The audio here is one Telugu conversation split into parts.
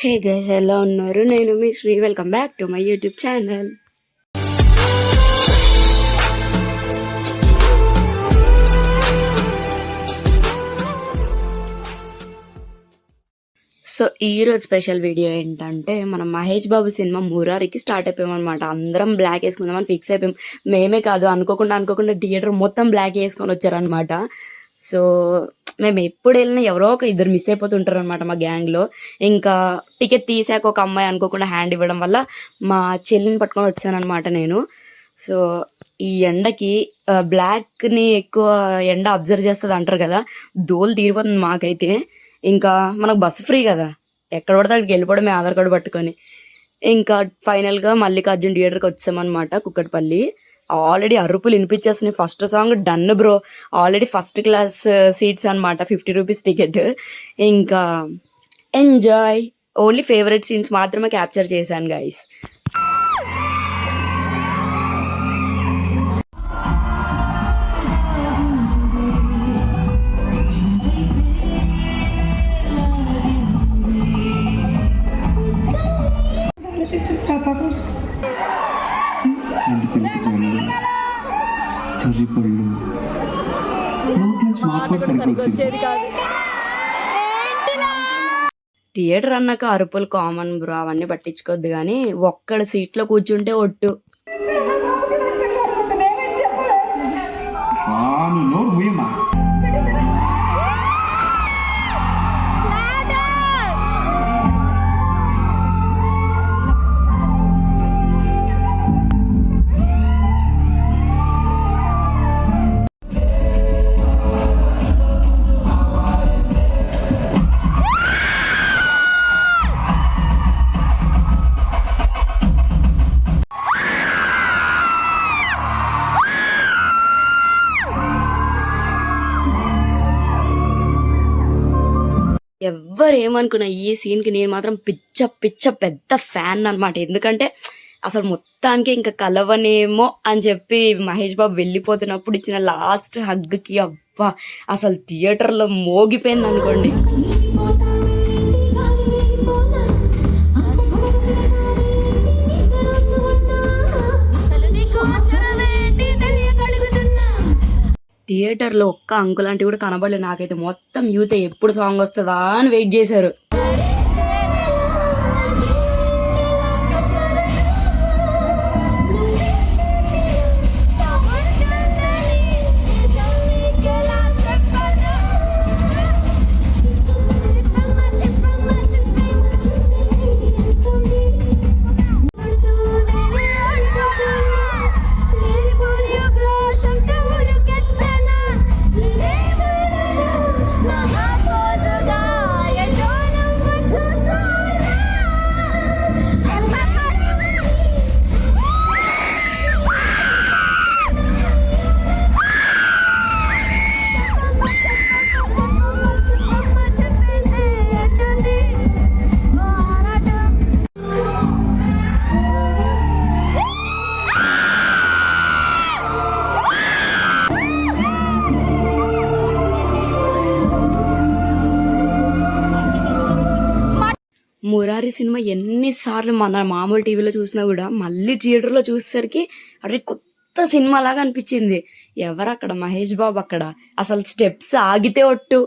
హే గైస్, ఎలా ఉన్నారు? నేను మీ Sri. Welcome back to my YouTube channel. So ఈరోజు స్పెషల్ వీడియో ఏంటంటే, మనం మహేష్ బాబు సినిమా మురారికి స్టార్ట్ అయిపోయామన్నమాట. అందరం బ్లాక్ వేసుకుందామని ఫిక్స్ అయిపోయాం. మేమే కాదు, అనుకోకుండా థియేటర్ మొత్తం బ్లాక్ వేసుకొని వచ్చారనమాట. సో మేము ఎప్పుడు వెళ్ళినా ఎవరో ఒక ఇద్దరు మిస్ అయిపోతుంటారు అనమాట మా గ్యాంగ్లో. ఇంకా టికెట్ తీసాక ఒక అమ్మాయి అనుకోకుండా హ్యాండ్ ఇవ్వడం వల్ల మా చెల్లిని పట్టుకొని వచ్చానమాట నేను. సో ఈ ఎండకి బ్లాక్ని ఎక్కువ ఎండ అబ్జర్వ్ చేస్తుంది అంటారు కదా, దోలు తీరిపోతుంది మాకైతే. ఇంకా మనకు బస్సు ఫ్రీ కదా, ఎక్కడ పడితే అక్కడికి వెళ్ళిపోవడమే ఆధార్ కార్డు పట్టుకొని. ఇంకా ఫైనల్గా మల్లికార్జున్ థియేటర్కి వచ్చామన్నమాట, కుక్కట్పల్లి. ఆల్రెడీ అరుపులు వినిపించేస్తున్నాయి. First song done bro, already first class seats అనమాట, 50 రూపీస్ టికెట్. ఇంకా ఎంజాయ్. ఓన్లీ ఫేవరెట్ సీన్స్ మాత్రమే క్యాప్చర్ చేశాను గైస్. థియేటర్ అన్నాక అరుపులు కామన్ బ్రో, అవన్నీ పట్టించుకోవద్దు. కానీ ఒక్కడ సీట్లో కూర్చుంటే ఒట్టు. ఎవ్వరు ఏమనుకున్నా, ఈ సీన్కి నేను మాత్రం పిచ్చ పెద్ద ఫ్యాన్ అనమాట. ఎందుకంటే అసలు మొత్తానికి ఇంకా కలవనేమో అని చెప్పి మహేష్ బాబు వెళ్ళిపోతున్నప్పుడు ఇచ్చిన లాస్ట్ హగ్కి అబ్బా అసలు థియేటర్లో మోగిపోయింది అనుకోండి. థియేటర్లో ఒక్క అంకుల్ అంటే కూడా కనబడలేదు నాకైతే. మొత్తం యూత్ ఎప్పుడు సాంగ్ వస్తుందా అని వెయిట్ చేశారు. మురారి సినిమా ఎన్నిసార్లు మన మామూలు టీవీలో చూసినా కూడా మళ్ళీ థియేటర్లో చూసేసరికి అరే కొత్త సినిమా లాగా అనిపించింది. ఎవరు అక్కడ మహేష్ బాబు, అక్కడ అసలు స్టెప్స్ ఆగితే ఒట్టు.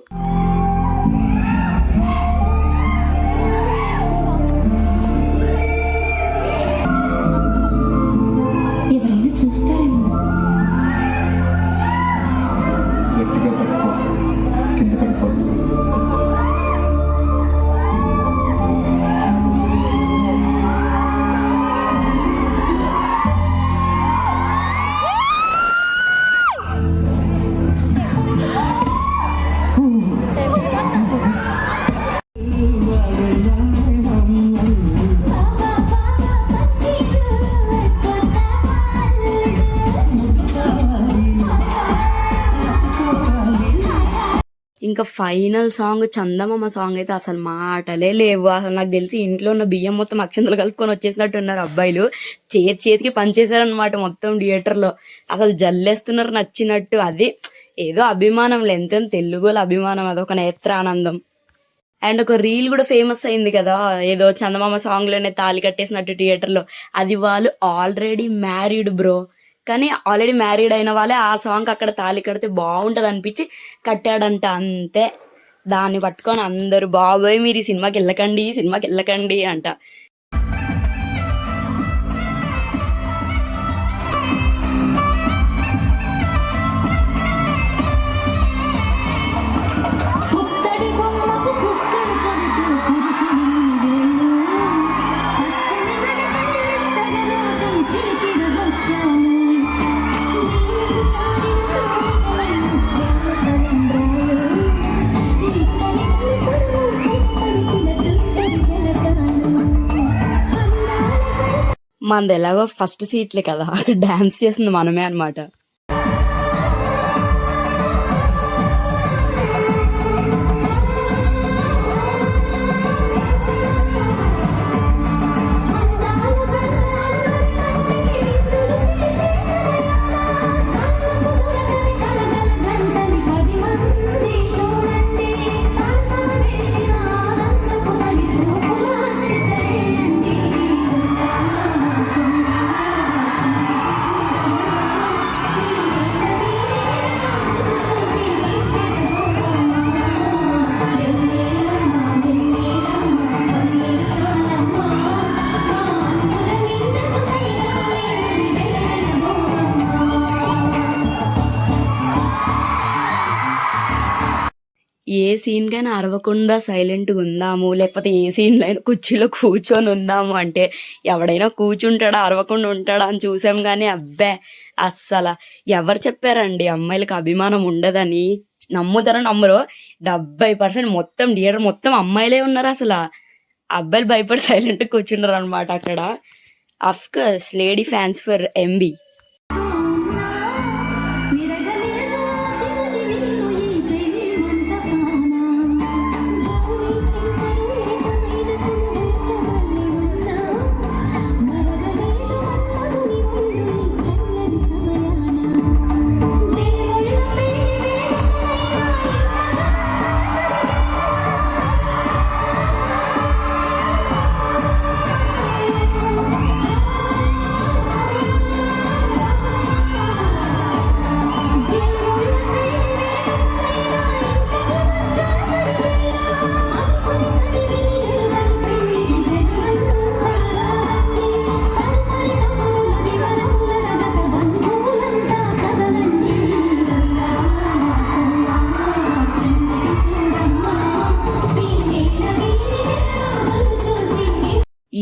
ఇంకా ఫైనల్ సాంగ్ చందమామ సాంగ్ అయితే అసలు మాటలే లేవు. అసలు నాకు తెలిసి ఇంట్లో ఉన్న బియ్యం మొత్తం అక్షంతలు కలుపుకొని వచ్చేసినట్టు ఉన్నారు అబ్బాయిలు. చేతికి పనిచేశారనమాట మొత్తం థియేటర్లో. అసలు జల్లేస్తున్నారు నచ్చినట్టు. అది ఏదో అభిమానం, ఎంతో తెలుగులో అభిమానం, అదొక నేత్రానందం. అండ్ ఒక రీల్ కూడా ఫేమస్ అయింది కదా, ఏదో చందమామ సాంగ్ లోనే తాళి కట్టేసినట్టు థియేటర్ లో. అది వాళ్ళు ఆల్రెడీ మ్యారీడ్ బ్రో, కానీ ఆల్రెడీ మ్యారీడ్ అయిన వాళ్ళే ఆ సాంగ్ అక్కడ తాళి కడితే బాగుంటది అనిపించి కట్టాడంట అంతే. దాన్ని పట్టుకొని అందరు బాబోయ్ మీరు ఈ సినిమాకి వెళ్ళకండి అంట. మనది ఎలాగో ఫస్ట్ సీట్లే కదా, డాన్స్ చేసింది మనమే అనమాట. ఏ సీన్కైనా అరవకుండా సైలెంట్గా ఉందాము, లేకపోతే ఏ సీన్లో అయినా కుర్చీలో కూర్చొని ఉందాము అంటే ఎవడైనా కూర్చుంటాడా అరవకుండా ఉంటాడా అని చూసాం. కానీ అబ్బే అస్సలు ఎవరు చెప్పారండి అమ్మాయిలకు అభిమానం ఉండదని? నమ్ముతారో నమ్మరో 70% మొత్తం థియేటర్ మొత్తం అమ్మాయిలే ఉన్నారు. అసలు అబ్బాయిలు భయపడి సైలెంట్గా కూర్చున్నారు అనమాట అక్కడ. Of course lady fans for MB.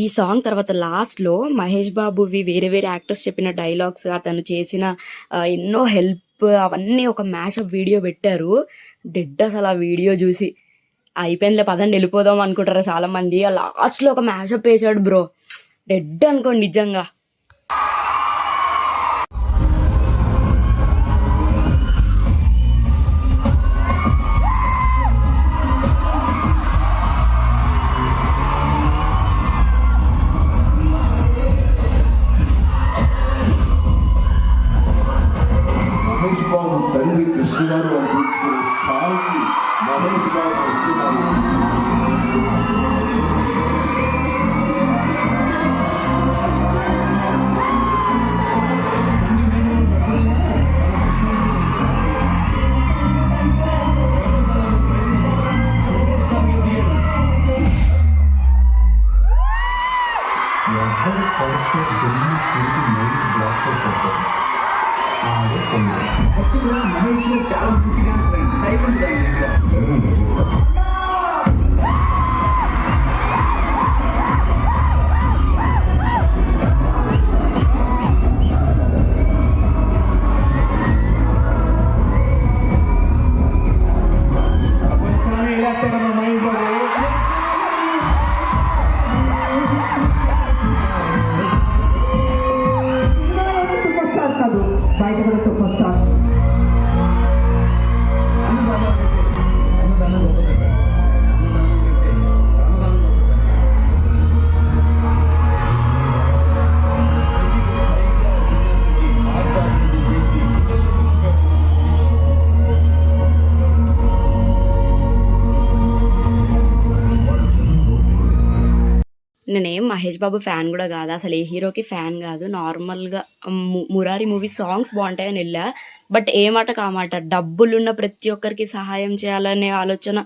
ఈ సాంగ్ తర్వాత లాస్ట్లో మహేష్ బాబువి వేరే వేరే యాక్టర్స్ చెప్పిన డైలాగ్స్, అతను చేసిన ఎన్నో హెల్ప్ అవన్నీ ఒక మ్యాషప్ వీడియో పెట్టారు. డెడ్ అసలు ఆ వీడియో చూసి అయిపోయిందిలే పదండి వెళ్ళిపోదాం అనుకుంటారు చాలా మంది. ఆ లాస్ట్లో ఒక మ్యాషప్ వేసాడు బ్రో, డెడ్ అనుకోండి నిజంగా. తండ్రి కృష్ణ గారు అందించిన స్థాయికి మహేష్ బాబు వస్తున్నారు. మహేష్ చాలా మంచిగా సూపర్ స్టార్ కాదు, బయట కూడా super star. Mahesh Babu fan కూడా కాదు, అసలు ఏ హీరోకి ఫ్యాన్ కాదు. నార్మల్గా మురారి మూవీ సాంగ్స్ బాగుంటాయని వెళ్ళా. బట్ ఏ మాట కామాట, డబ్బులున్న ప్రతి ఒక్కరికి సహాయం చేయాలనే ఆలోచన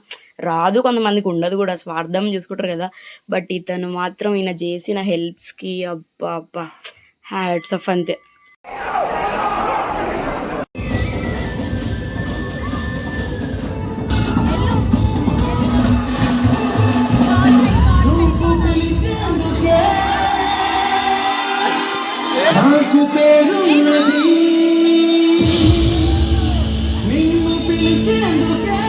రాదు, కొంతమందికి ఉండదు కూడా, స్వార్థం చూసుకుంటారు కదా. బట్ ఇతను మాత్రం ఈయన చేసిన హెల్ప్స్కి అబ్బా అబ్బా హ్యాట్స్ ఆఫ్ అంతే. నాకు పేరున్నది నిన్ను పిలిచేందుకే,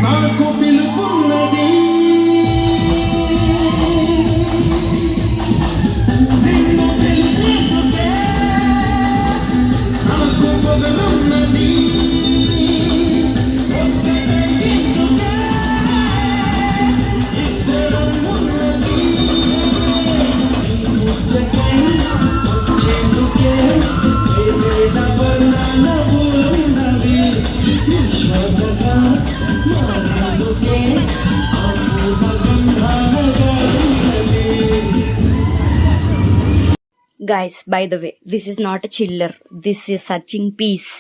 నాకు పిలుపున్నది నిన్ను పిలిచేందుకే, నాకు పొగరున్నది ఒక్కటే ఇందుకే, ఇద్దరం ఉన్నది ముచ్చటై వచ్చేందుకే, ఏదైనా వర్ణనవు ఉన్నవి విశ్వాసగా మారేందుకే, అపూర్వ బంధాలుగా ఉన్నవి. Guys, by the way, this is not a chiller. This is searching peace.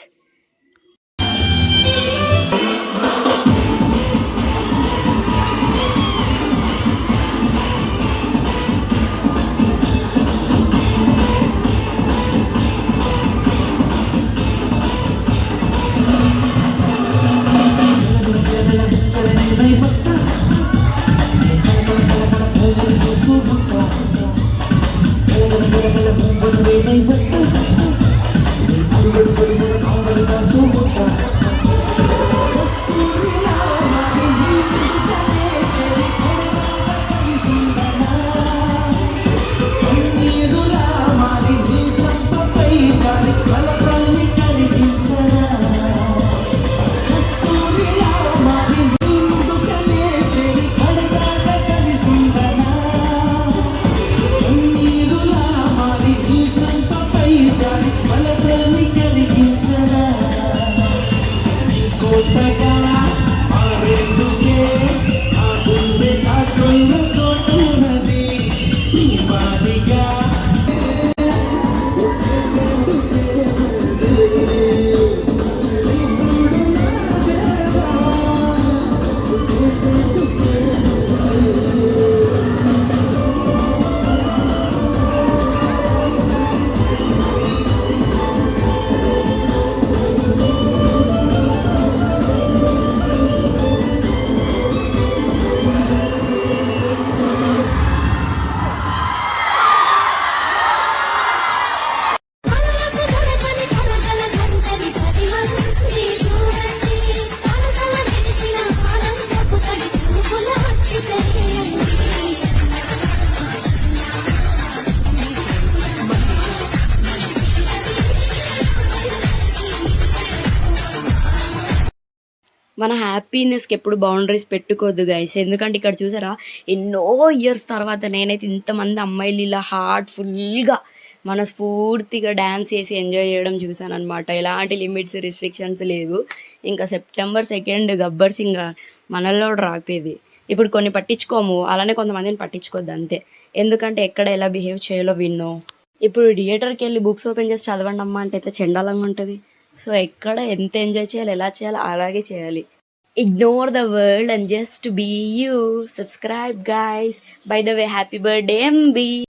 మన హ్యాపీనెస్కి ఎప్పుడు బౌండరీస్ పెట్టుకోవద్దు గైస్. ఎందుకంటే ఇక్కడ చూసారా, ఎన్నో ఇయర్స్ తర్వాత నేనైతే ఇంతమంది అమ్మాయిలు ఇలా హార్ట్ఫుల్గా మనస్ఫూర్తిగా డ్యాన్స్ చేసి ఎంజాయ్ చేయడం చూసాను అనమాట. ఎలాంటి లిమిట్స్ రిస్ట్రిక్షన్స్ లేవు. ఇంకా September 2 గబ్బర్ సింగ్ మనల్లో రాకపోయేది. ఇప్పుడు కొన్ని పట్టించుకోము, అలానే కొంతమందిని పట్టించుకోవద్దు అంతే. ఎందుకంటే ఎక్కడ ఎలా బిహేవ్ చేయాలో విన్నో. ఇప్పుడు థియేటర్కి వెళ్ళి బుక్స్ ఓపెన్ చేసి చదవండి అమ్మ అంటే అయితే చెండాలంగా ఉంటుంది. సో ఎక్కడ ఎంత ఎంజాయ్ చేయాలి, ఎలా చేయాలో అలాగే చేయాలి. Ignore the world and just be you. Subscribe guys. By the way, happy birthday MB.